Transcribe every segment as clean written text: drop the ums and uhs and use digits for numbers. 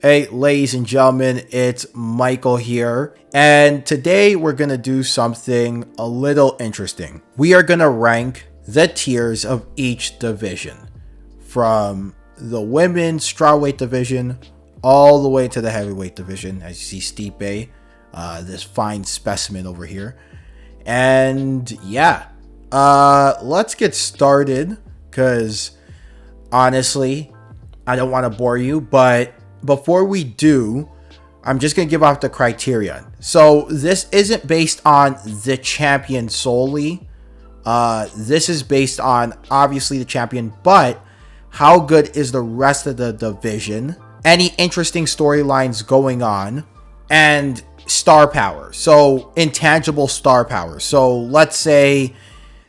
Hey, ladies and gentlemen, it's Michael here, and today we're going to do something a little interesting. We are going to rank the tiers of each division, from the women's strawweight division all the way to the heavyweight division, as you see Stipe, this fine specimen over here. And yeah, let's get started, because honestly, I don't want to bore you, but before we do, I'm just going to give out the criteria. So this isn't based on the champion solely. This is based on obviously the champion, but how good is the rest of the division, any interesting storylines going on, and star power. So intangible star power. So let's say,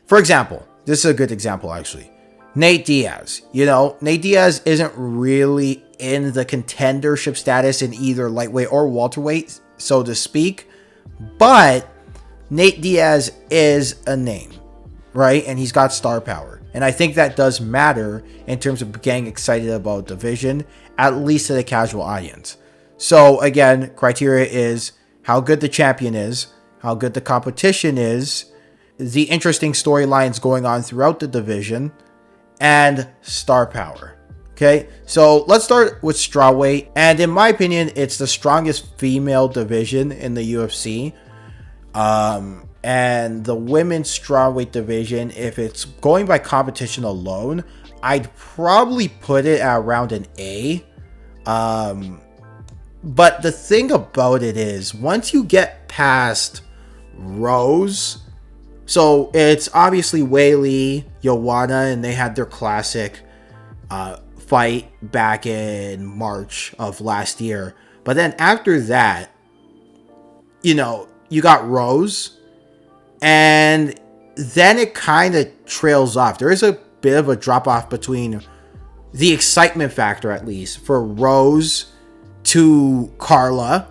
for example, this is a good example actually. Nate Diaz. Nate Diaz isn't really in the contendership status in either lightweight or welterweight, so to speak, but Nate Diaz is a name, right? And he's got star power. And I think that does matter in terms of getting excited about division, at least to the casual audience. So again, criteria is how good the champion is, how good the competition is, the interesting storylines going on throughout the division, and star power. Okay, so let's start with strawweight, and in my opinion, it's the strongest female division in the UFC. And the women's strawweight division, if it's going by competition alone, I'd probably put it at around an A. But the thing about it is, once you get past Rose, so it's obviously Weili, Joanna, and they had their classic fight back in March of last year. But then after that, you got Rose, and then it kind of trails off. There is a bit of a drop off between the excitement factor, at least, for Rose to Carla,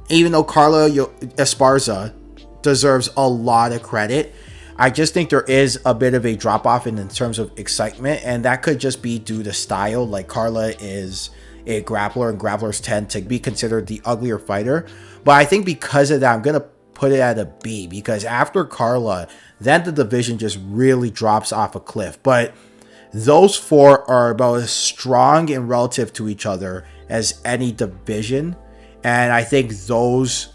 even though Carla Esparza deserves a lot of credit. I just think there is a bit of a drop off in terms of excitement, and that could just be due to style. Like, Carla is a grappler, and grapplers tend to be considered the uglier fighter. But I think because of that, I'm going to put it at a B, because after Carla, then the division just really drops off a cliff. But those four are about as strong and relative to each other as any division. And I think those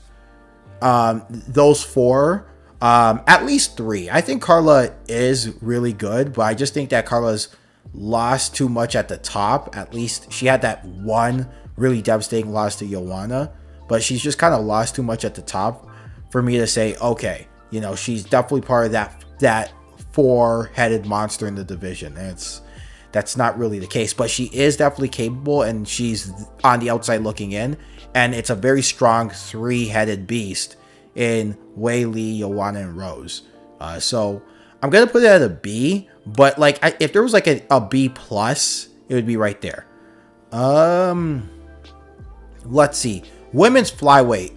four, at least three. I think Carla is really good, but I just think that Carla's lost too much at the top. At least she had that one really devastating loss to Joanna, but she's just kind of lost too much at the top for me to say, okay, she's definitely part of that four-headed monster in the division. And that's not really the case, but she is definitely capable, and she's on the outside looking in, and it's a very strong three-headed beast in Weili, Joanna, and Rose. So I'm gonna put it at a B, but if there was a B plus, it would be right there. Let's see, women's flyweight.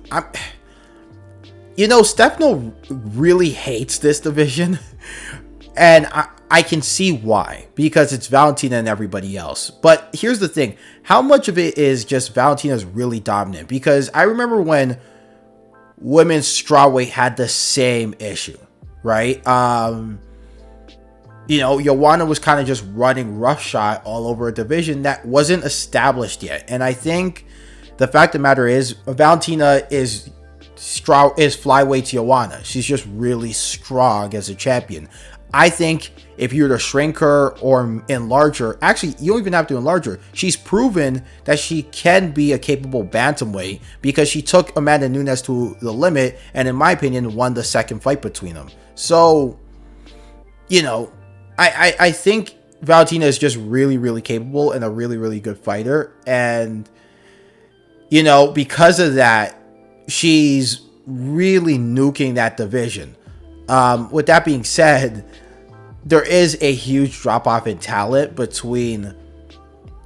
Stefano really hates this division, and I can see why, because it's Valentina and everybody else. But here's the thing, how much of it is just Valentina's really dominant? Because I remember when women's strawweight had the same issue, right? Joanna was kind of just running roughshod all over a division that wasn't established yet. And I think the fact of the matter is, Valentina is flyweight's Joanna. She's just really strong as a champion. I think if you were to shrink her or enlarge her, actually, you don't even have to enlarge her. She's proven that she can be a capable bantamweight, because she took Amanda Nunes to the limit and, in my opinion, won the second fight between them. So, I think Valentina is just really, really capable and a really, really good fighter. And, because of that, she's really nuking that division. With that being said, there is a huge drop-off in talent between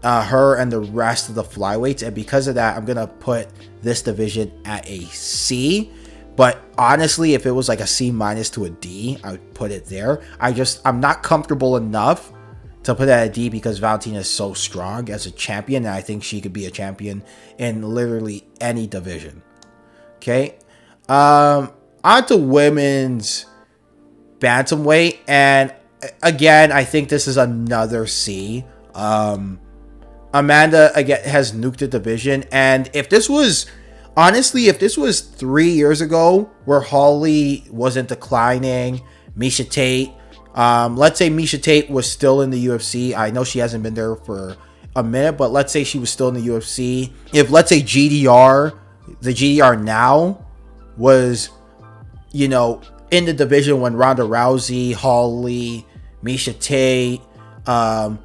her and the rest of the flyweights, and because of that, I'm gonna put this division at a C. But honestly, if it was like a C minus to a D, I would put it there. I'm not comfortable enough to put it at a D because Valentina is so strong as a champion, and I think she could be a champion in literally any division. Okay. On to women's bantamweight, and again, I think this is another C. Amanda again has nuked the division, and if this was 3 years ago where Holly wasn't declining, Miesha Tate, let's say Miesha Tate was still in the UFC. I know she hasn't been there for a minute, but let's say she was still in the UFC. If let's say the GDR now was, in the division when Ronda Rousey, Holly, Miesha Tate, Kat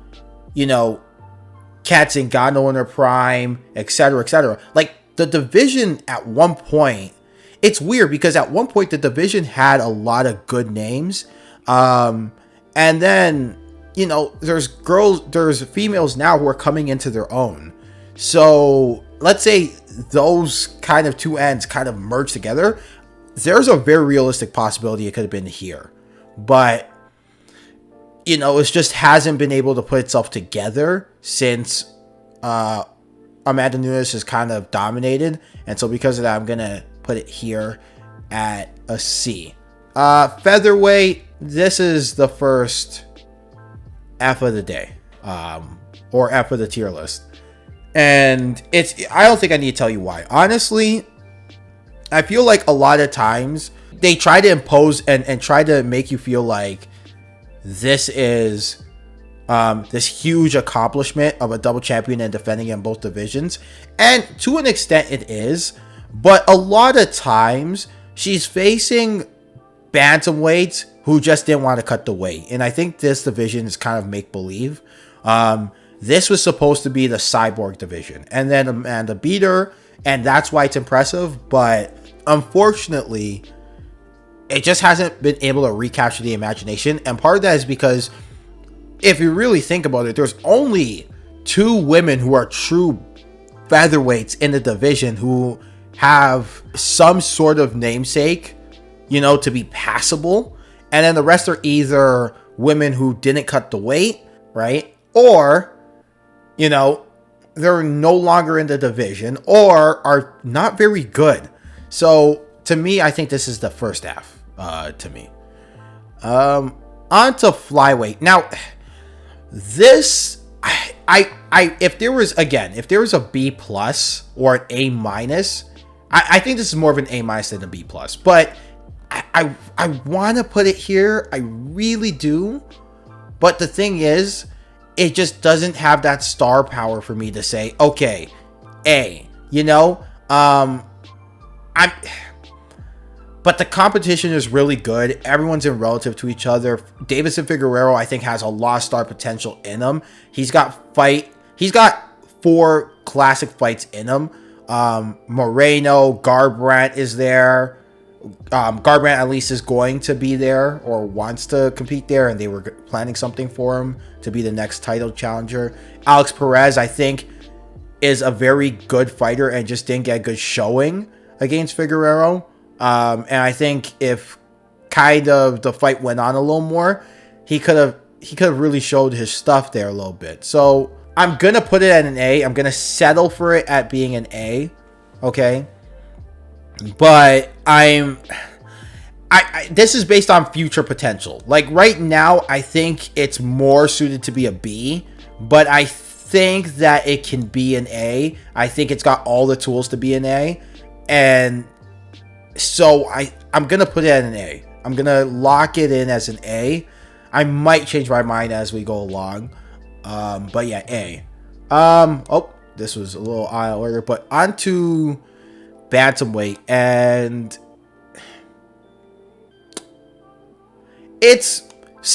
Zingano in her prime, etc. Like, the division at one point, it's weird because at one point the division had a lot of good names. And then, there's females now who are coming into their own. So let's say those kind of two ends kind of merge together. There's a very realistic possibility it could have been here. But, it just hasn't been able to put itself together since Amanda Nunes has kind of dominated. And so because of that, I'm going to put it here at a C. Featherweight, this is the first F of the day, or F of the tier list. And I don't think I need to tell you why. Honestly, I feel like a lot of times they try to impose and try to make you feel like this is this huge accomplishment of a double champion and defending in both divisions. And to an extent it is, but a lot of times she's facing bantamweights who just didn't want to cut the weight. And I think this division is kind of make-believe. This was supposed to be the cyborg division, and then Amanda beat her, and that's why it's impressive. But unfortunately, it just hasn't been able to recapture the imagination. And part of that is because if you really think about it, there's only 2 women who are true featherweights in the division who have some sort of namesake, to be passable. And then the rest are either women who didn't cut the weight, right? Or, they're no longer in the division or are not very good. So to me, I think this is the first F, to me. On to flyweight. Now, this, if there was a B plus or an A minus, I think this is more of an A minus than a B plus. But I want to put it here. I really do. But the thing is, it just doesn't have that star power for me to say, okay, A. But the competition is really good. Everyone's in relative to each other. Davison Figueiredo, I think, has a lot of star potential in him. He's got 4 classic fights in him. Moreno, Garbrandt is there. Garbrandt at least is going to be there or wants to compete there, and they were planning something for him to be the next title challenger. Alex Perez, I think, is a very good fighter and just didn't get a good showing against Figueiredo. And I think if kind of the fight went on a little more, he could have really showed his stuff there a little bit. So I'm gonna put it at an A. I'm gonna settle for it at being an A. Okay. But this is based on future potential. Like right now, I think it's more suited to be a B, but I think that it can be an A. I think it's got all the tools to be an A. And so I'm going to put it at an A. I'm going to lock it in as an A. I might change my mind as we go along. But yeah, A. This was a little eye order, but on to bantamweight, and this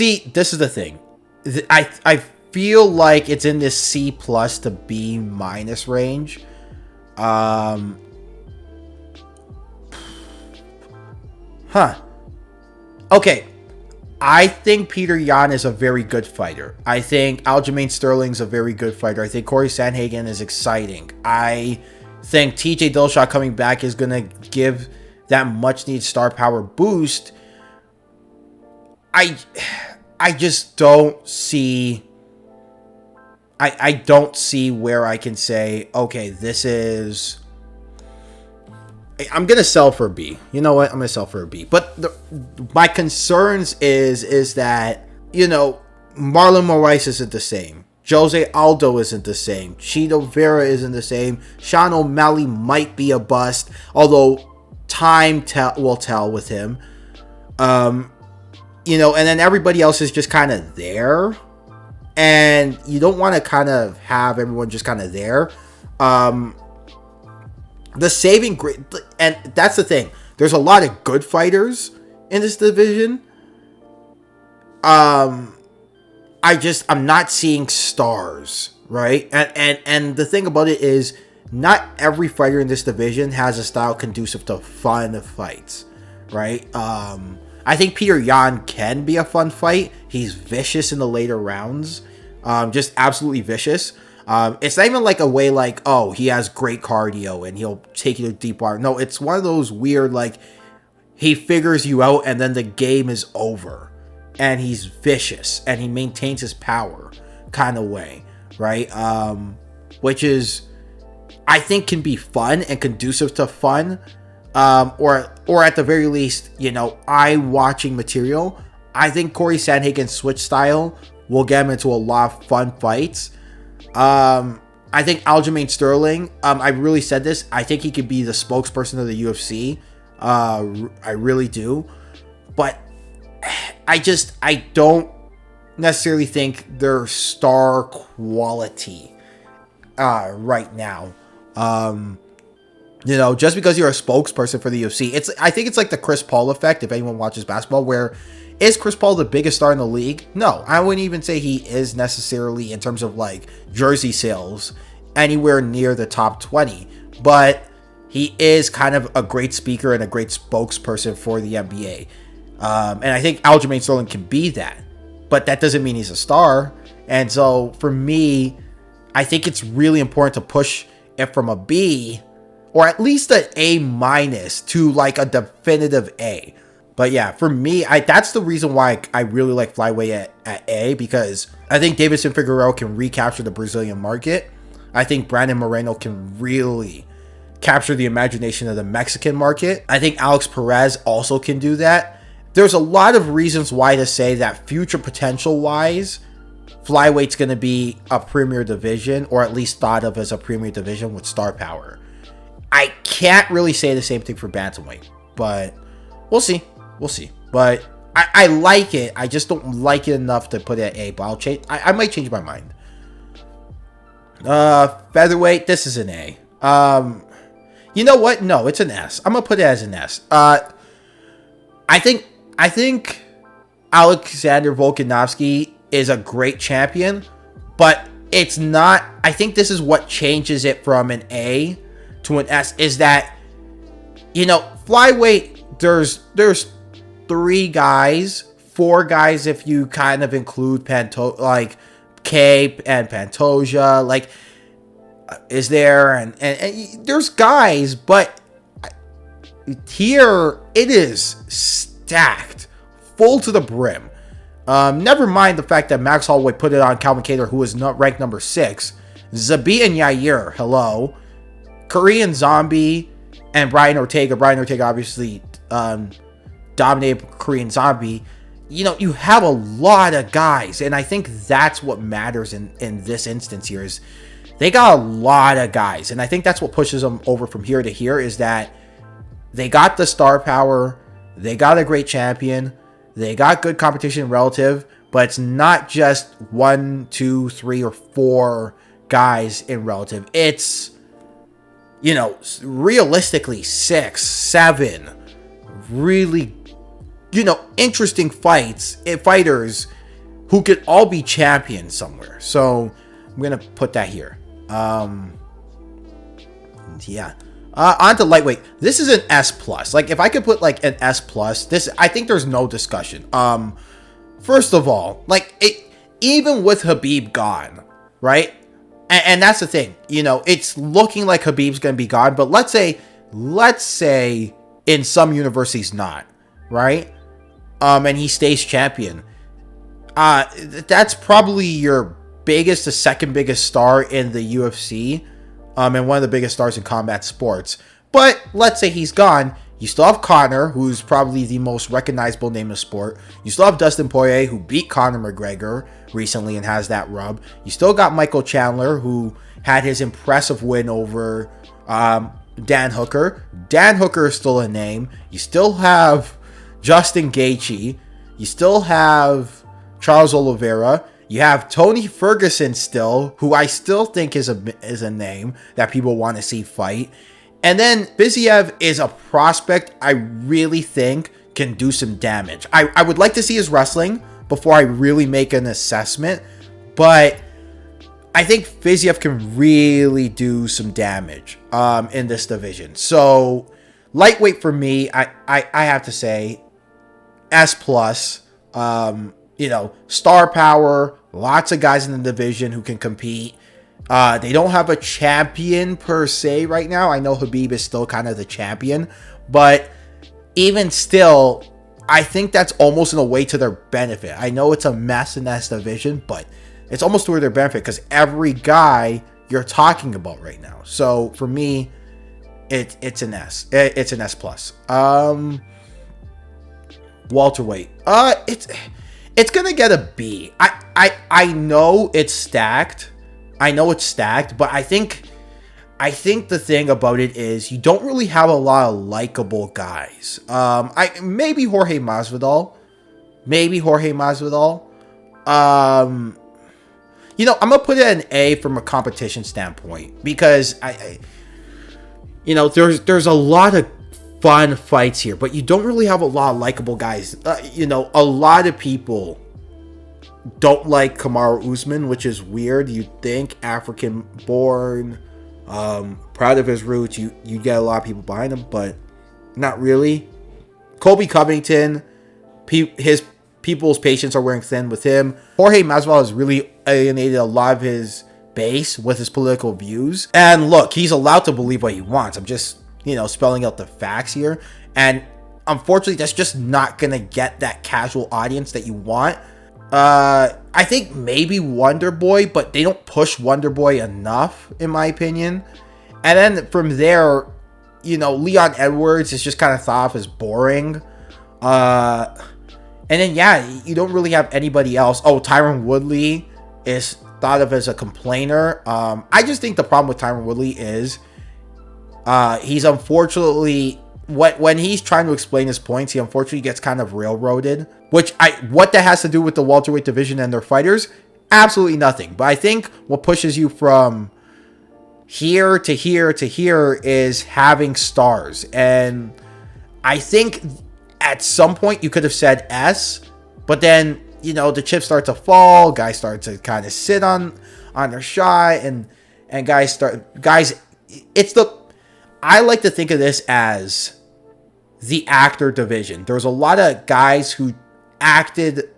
is the thing. I feel like it's in this C plus to B minus range. Okay. I think Peter Yan is a very good fighter. I think Aljamain Sterling's a very good fighter. I think Corey Sandhagen is exciting. I think TJ Dillashaw coming back is going to give that much needed star power boost. I just don't see I don't see where I can say, okay, this is... I'm going to sell for a B. You know what? I'm going to sell for a B. But my concerns is that, you know, Marlon Moraes isn't the same. Jose Aldo isn't the same. Chito Vera isn't the same. Sean O'Malley might be a bust, although time will tell with him. You know, and then everybody else is just kind of there. And you don't want to kind of have everyone just kind of there. The saving grace, and that's the thing. There's a lot of good fighters in this division. I'm not seeing stars, right? And the thing about it is, not every fighter in this division has a style conducive to fun fights, right? I think Peter Yan can be a fun fight. He's vicious in the later rounds, just absolutely vicious. It's not even like a way like, oh, he has great cardio and he'll take you to deep water. No, it's one of those weird, like, he figures you out and then the game is over. And he's vicious and he maintains his power kind of way, right? Which is, I think, can be fun and conducive to fun. Or at the very least, you know, eye-watching material. I think Corey Sandhagen's switch style will get him into a lot of fun fights. I think Aljamain Sterling, I really said this, I think he could be the spokesperson of the UFC. I really do. But I don't necessarily think they're star quality right now. You know, just because you're a spokesperson for the UFC, I think it's like the Chris Paul effect, if anyone watches basketball, where is Chris Paul the biggest star in the league? No, I wouldn't even say he is necessarily in terms of like jersey sales anywhere near the top 20, but he is kind of a great speaker and a great spokesperson for the NBA. And I think Aljamain Sterling can be that, but that doesn't mean he's a star. And so for me, I think it's really important to push it from a B or at least an A- to like a definitive A. But yeah, for me, that's the reason why I really like Flyweight at A, because I think Davidson Figueiredo can recapture the Brazilian market. I think Brandon Moreno can really capture the imagination of the Mexican market. I think Alex Perez also can do that. There's a lot of reasons why to say that future potential-wise, Flyweight's going to be a premier division, or at least thought of as a premier division with star power. I can't really say the same thing for Bantamweight, but we'll see. We'll see. But I like it. I just don't like it enough to put it at A, but I'll change. I might change my mind. Featherweight, this is an A. You know what? No, it's an S. I'm going to put it as an S. I think Alexander Volkanovski is a great champion, but it's not. I think this is what changes it from an A to an S, is that, you know, Flyweight, there's 4 guys if you kind of include Cape and Pantoja, like, is there, and there's guys, but here it is stacked full to the brim. Never mind the fact that Max Holloway put it on Calvin Kattar, who is not ranked number 6. Zabit and Yair, hello. Korean Zombie and Brian Ortega. Brian Ortega obviously dominated Korean Zombie. You know, you have a lot of guys, and I think that's what matters in this instance here, is they got a lot of guys, and I think that's what pushes them over from here to here, is that they got the star power, they got a great champion, they got good competition relative, but it's not just 1, 2, 3, or 4 guys in relative. It's, you know, realistically 6, 7 really, you know, interesting fighters who could all be champions somewhere. So I'm gonna put that here. Yeah. On to lightweight. This is an S plus. Like, if I could put like an S plus, this, I think there's no discussion. First of all, like, even with Khabib gone, right? And that's the thing, you know, it's looking like Khabib's gonna be gone, but let's say in some universe he's not, right? And he stays champion. That's probably your biggest to second biggest star in the UFC, and one of the biggest stars in combat sports. But let's say he's gone. You still have Conor, who's probably the most recognizable name in the sport. You still have Dustin Poirier, who beat Conor McGregor recently and has that rub. You still got Michael Chandler, who had his impressive win over Dan Hooker. Dan Hooker is still a name. You still have Justin Gaethje. You still have Charles Oliveira. You have Tony Ferguson still, who I still think is a name that people want to see fight. And then Fiziev is a prospect I really think can do some damage. I would like to see his wrestling before I really make an assessment, but I think Fiziev can really do some damage in this division. So lightweight for me, I have to say S+. Star power, lots of guys in the division who can compete. They don't have a champion per se right now. I know Khabib is still kind of the champion, but even still, I think that's almost in a way to their benefit. I know it's a mess in that division, but it's almost to their benefit because every guy you're talking about right now. So for me, it's an S. It's an S+. Welterweight. It's gonna get a B. I know it's stacked. But I think the thing about it is you don't really have a lot of likable guys. Maybe Jorge Masvidal. I'm gonna put it an A from a competition standpoint because there's a lot of fun fights here, but you don't really have a lot of likable guys. A lot of people don't like Kamaru Usman, which is weird. You'd think African born, proud of his roots, you get a lot of people behind him, but not really. Colby Covington, his people's patience are wearing thin with him. Jorge Masvidal has really alienated a lot of his base with his political views. And look, he's allowed to believe what he wants. I'm just, spelling out the facts here. And unfortunately, that's just not going to get that casual audience that you want. I think maybe Wonder Boy, but they don't push Wonder Boy enough, in my opinion. And then from there, Leon Edwards is just kind of thought of as boring. And then, you don't really have anybody else. Oh, Tyron Woodley is thought of as a complainer. I just think the problem with Tyron Woodley is he's unfortunately, when he's trying to explain his points, he unfortunately gets kind of railroaded. What that has to do with the welterweight division and their fighters? Absolutely nothing. But I think what pushes you from here to here to here is having stars. And I think at some point you could have said S, but then, the chips start to fall, guys start to kind of sit on their shot, and I like to think of this as the actor division. There's a lot of guys who acted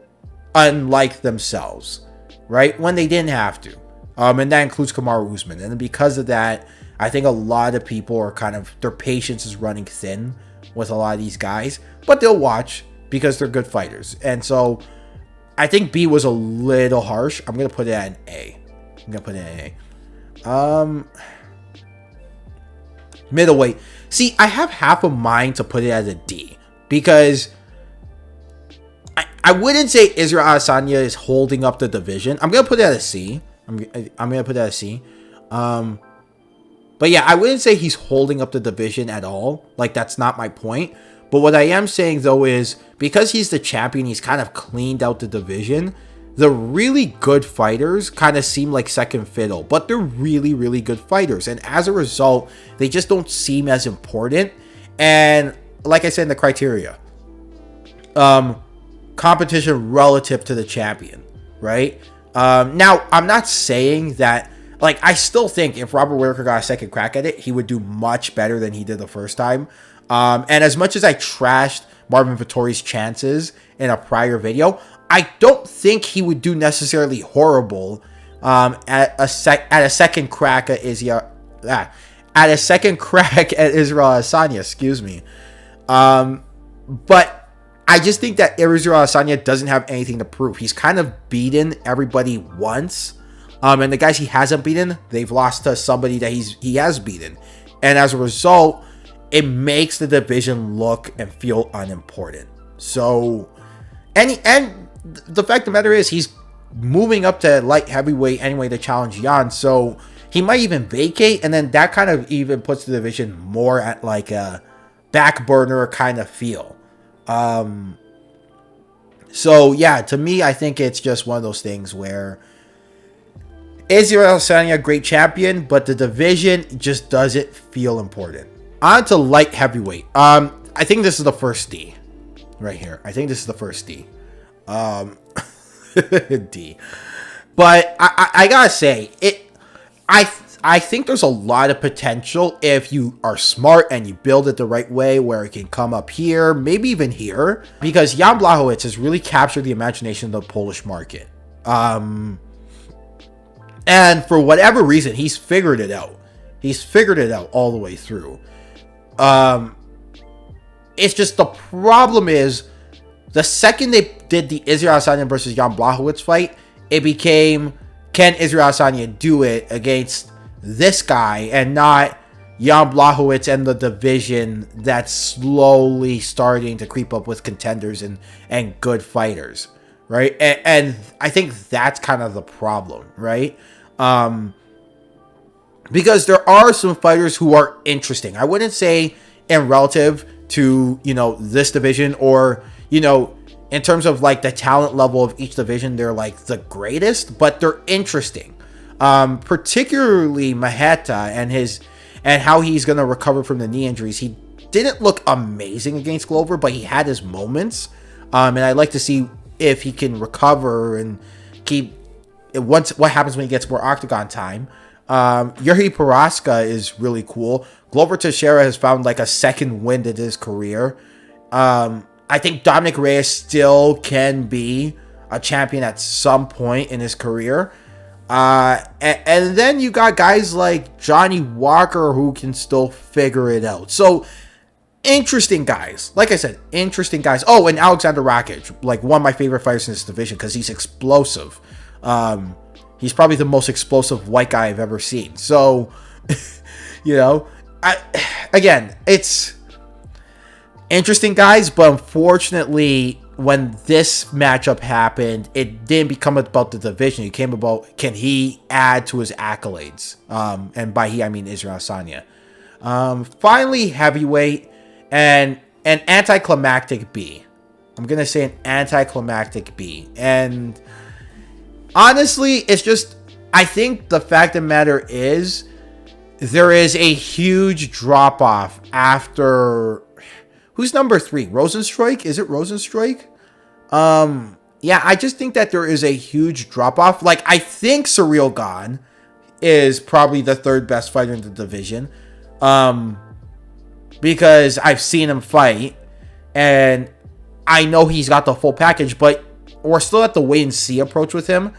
unlike themselves, right? When they didn't have to. And that includes Kamaru Usman. And because of that, I think a lot of people are their patience is running thin with a lot of these guys. But they'll watch because they're good fighters. And so I think B was a little harsh. I'm going to put it at an A. Middleweight. See, I have half a mind to put it as a D because I wouldn't say Israel Adesanya is holding up the division. I'm going to put it at a C. I'm going to put it at a C. But yeah, I wouldn't say he's holding up the division at all. That's not my point. But what I am saying, though, is because he's the champion, he's kind of cleaned out the division. The really good fighters kind of seem like second fiddle, but they're really, really good fighters. And as a result, they just don't seem as important. And like I said in the criteria, competition relative to the champion, right? Now, I'm not saying that, I still think if Robert Whittaker got a second crack at it, he would do much better than he did the first time. And as much as I trashed Marvin Vettori's chances in a prior video, I don't think he would do necessarily horrible at a second crack at Israel Adesanya, excuse me. But I just think that Israel Adesanya doesn't have anything to prove. He's kind of beaten everybody once. And the guys he hasn't beaten, they've lost to somebody that he has beaten. And as a result, it makes the division look and feel unimportant. So, and the fact of the matter is, he's moving up to light heavyweight anyway to challenge Jan. So he might even vacate, and then that kind of even puts the division more at like a back burner kind of feel. So yeah, to me, I think it's just one of those things where Israel Adesanya, great champion, but the division just doesn't feel important. On to light heavyweight. I think this is the first D right here. I think this is the first D. D. But I gotta say, I think there's a lot of potential if you are smart and you build it the right way, where it can come up here, maybe even here, because Jan Blachowicz has really captured the imagination of the Polish market. And for whatever reason, he's figured it out. He's figured it out all the way through. It's just the problem is, the second they did the Israel Adesanya versus Jan Blachowicz fight, it became, can Israel Adesanya do it against this guy and not Jan Blachowicz and the division that's slowly starting to creep up with contenders and good fighters, right? And I think that's kind of the problem, right? Because there are some fighters who are interesting. I wouldn't say in relative to, this division, or, in terms of like the talent level of each division, they're like the greatest, but they're interesting. Particularly Maheta and how he's going to recover from the knee injuries. He didn't look amazing against Glover, but he had his moments. And I'd like to see if he can recover and keep what happens when he gets more octagon time. Yuri Prochazka is really cool. Glover Teixeira has found like a second wind in his career. I think Dominic Reyes still can be a champion at some point in his career. And then you got guys like Johnny Walker who can still figure it out. So, interesting guys. Like I said, interesting guys. Oh, and Alexander Rakic, like one of my favorite fighters in this division because he's explosive. He's probably the most explosive white guy I've ever seen. So, it's interesting guys, but unfortunately, when this matchup happened, it didn't become about the division. It came about, can he add to his accolades? And by he, I mean Israel Adesanya. Finally, heavyweight and an anticlimactic B. I'm going to say an anticlimactic B. And honestly, it's just, I think the fact of the matter is, there is a huge drop-off after... Who's number 3? Rosenstruik? Is it Rosenstruik? Yeah, I just think that there is a huge drop-off. Like, I think Ciryl Gane is probably the third best fighter in the division. Because I've seen him fight. And I know he's got the full package, but we're still at the wait-and-see approach with him.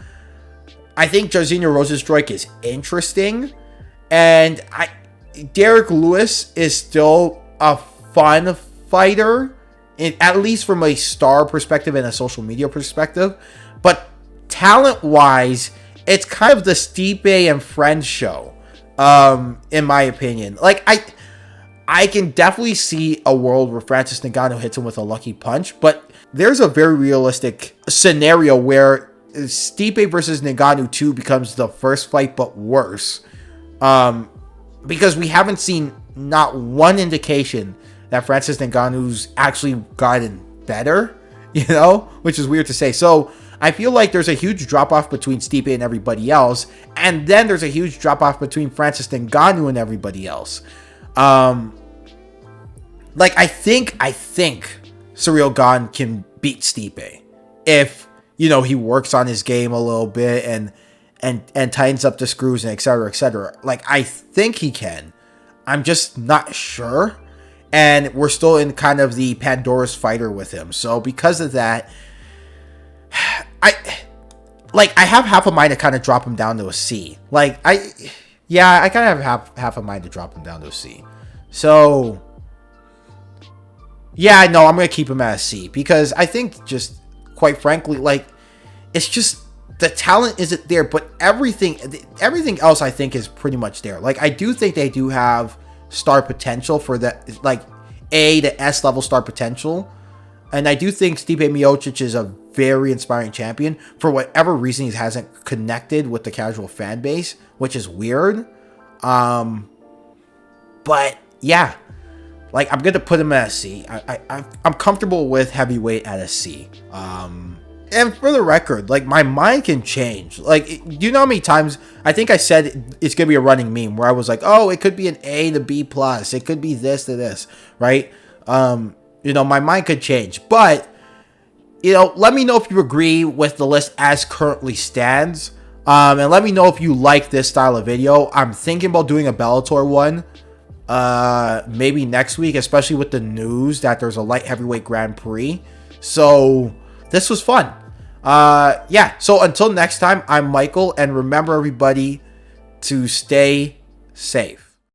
I think Jairzinho Rozenstruik is interesting. And Derek Lewis is still a fun fighter, at least from a star perspective and a social media perspective. But talent-wise, it's kind of the Stipe and Friends show, in my opinion. Like, I can definitely see a world where Francis Ngannou hits him with a lucky punch, but there's a very realistic scenario where Stipe versus Ngannou 2 becomes the first fight, but worse. Because we haven't seen not one indication that Francis Ngannou's actually gotten better, which is weird to say. So I feel like there's a huge drop-off between Stipe and everybody else, and then there's a huge drop-off between Francis Ngannou and everybody else. I think Ciryl Gane can beat Stipe if, he works on his game a little bit and tightens up the screws and et cetera, et cetera. Like, I think he can. I'm just not sure. And we're still in kind of the Pandora's fighter with him. So because of that, I have half a mind to kind of drop him down to a C. I kind of have half a mind to drop him down to a C. So, yeah, no, I'm going to keep him at a C. Because I think just, quite frankly, it's just the talent isn't there, but everything else I think is pretty much there. Like, I do think they do have star potential for that, like A to S level star potential. And I do think Stipe Miocic is a very inspiring champion. For whatever reason, he hasn't connected with the casual fan base, which is weird. But yeah, like, I'm going to put him at a C. I'm comfortable with heavyweight at a C. And for the record, like, my mind can change. Like, you know how many times I think I said it's going to be a running meme where I was like, oh, it could be an A to B plus. It could be this to this, right? You know, my mind could change. But, you know, let me know if you agree with the list as currently stands. And let me know if you like this style of video. I'm thinking about doing a Bellator one. Maybe next week, especially with the news that there's a light heavyweight Grand Prix. So, this was fun. Yeah, so until next time, I'm Michael, and remember, everybody, to stay safe.